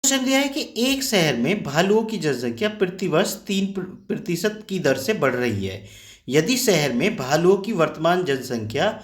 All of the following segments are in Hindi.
क्वेश्चन दिया है कि एक शहर में भालुओं की जनसंख्या प्रतिवर्ष 3% की दर से बढ़ रही है। यदि शहर में भालुओं की वर्तमान जनसंख्या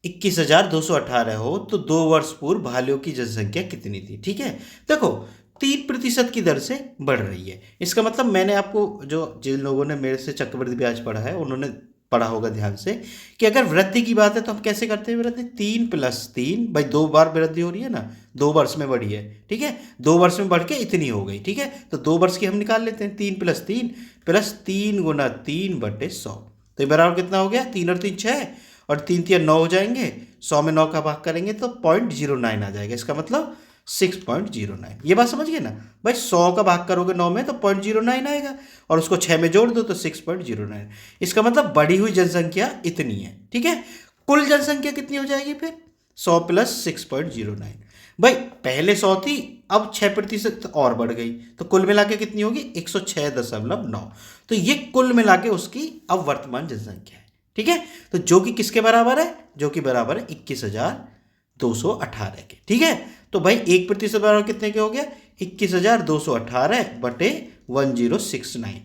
21,218 हो तो 2 वर्ष पूर्व भालुओं की जनसंख्या कितनी थी। ठीक है, देखो 3% की दर से बढ़ रही है। इसका मतलब मैंने आपको जो जिन लोगों ने मेरे से चक्रवृद्धि ब्याज पढ़ा है उन्होंने पढ़ा होगा ध्यान से कि अगर वृद्धि की बात है तो हम कैसे करते हैं वृद्धि, 3+3 भाई 2 बार वृद्धि हो रही है ना, 2 वर्ष में बढ़ी है। ठीक है, 2 वर्ष में बढ़ के इतनी हो गई। ठीक है, तो 2 वर्ष की हम निकाल लेते हैं, 3+3 + 3 × 3/100। तो ये बराबर कितना हो गया, 3 और 3 6 और 3×3 = 9 हो जाएंगे। 100 में 9 का भाग करेंगे तो 0.09 आ जाएगा। इसका मतलब 6.09। ये बात समझ गए ना भाई, 100 का भाग करोगे 9 में तो 0.09 आएगा और उसको 6 में जोड़ दो तो 6.09। इसका मतलब बढ़ी हुई जनसंख्या इतनी है। ठीक है, कुल जनसंख्या कितनी हो जाएगी फिर, 100 + 6.09। भाई पहले 100 थी, अब 6% और बढ़ गई तो कुल मिला के कितनी होगी, 106.9। तो ये कुल मिला के उसकी अब वर्तमान जनसंख्या है। ठीक है, तो जो कि किसके बराबर है, जो कि बराबर है 21,218 के। ठीक है, तो भाई 1% बराबर कितने के हो गया, 21,218/1069।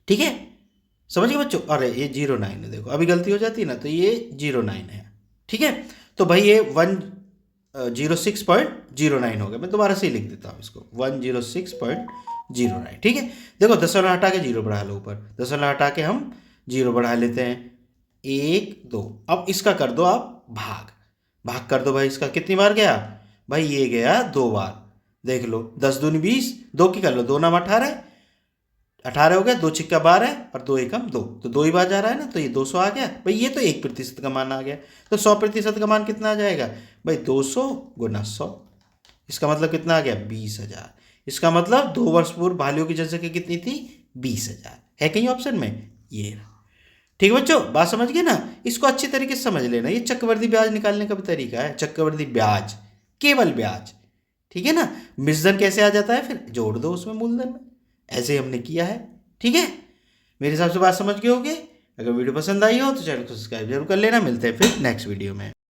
ठीक है, समझ गए बच्चों। अरे ये 09 है, देखो अभी गलती हो जाती है ना, तो ये 09 है। ठीक है, तो भाई ये 106.09 हो गया। मैं दोबारा से ही लिख देता हूँ इसको, 106.09। ठीक है, देखो दशमलव हटा के 0 बढ़ा लो ऊपर, दशमलव हटा के हम 0 बढ़ा लेते हैं, 1 2। अब इसका कर दो आप भाग, भाग कर दो भाई, इसका कितनी बार गया भाई, ये गया 2 बार। देख लो 10 दूनी 20, 2 की कर लो, 2 नाम 18, 18 हो गया, 2 छिक्का 12 और 2 एकम 2, तो 2 ही बार जा रहा है ना, तो ये 200 आ गया भाई। ये तो 1% का मान आ गया, तो 100% का मान कितना आ जाएगा भाई, 200 × 100। इसका मतलब कितना आ गया, 20,000। इसका मतलब 2 वर्ष पूर्व भालुओं की जनसंख्या कितनी थी, 20,000। है कहीं ऑप्शन में, ये रहा। ठीक है बच्चों, बात समझ गए ना, इसको अच्छी तरीके से समझ लेना। ये चक्रवृद्धि ब्याज निकालने का भी तरीका है, चक्रवृद्धि ब्याज, केवल ब्याज। ठीक है ना, मिश्रण कैसे आ जाता है, फिर जोड़ दो उसमें मूलधन में, ऐसे हमने किया है। ठीक है, मेरे हिसाब से बात समझ गए होगे। अगर वीडियो पसंद आई हो तो चैनल को सब्सक्राइब जरूर कर लेना। मिलते हैं फिर नेक्स्ट वीडियो में।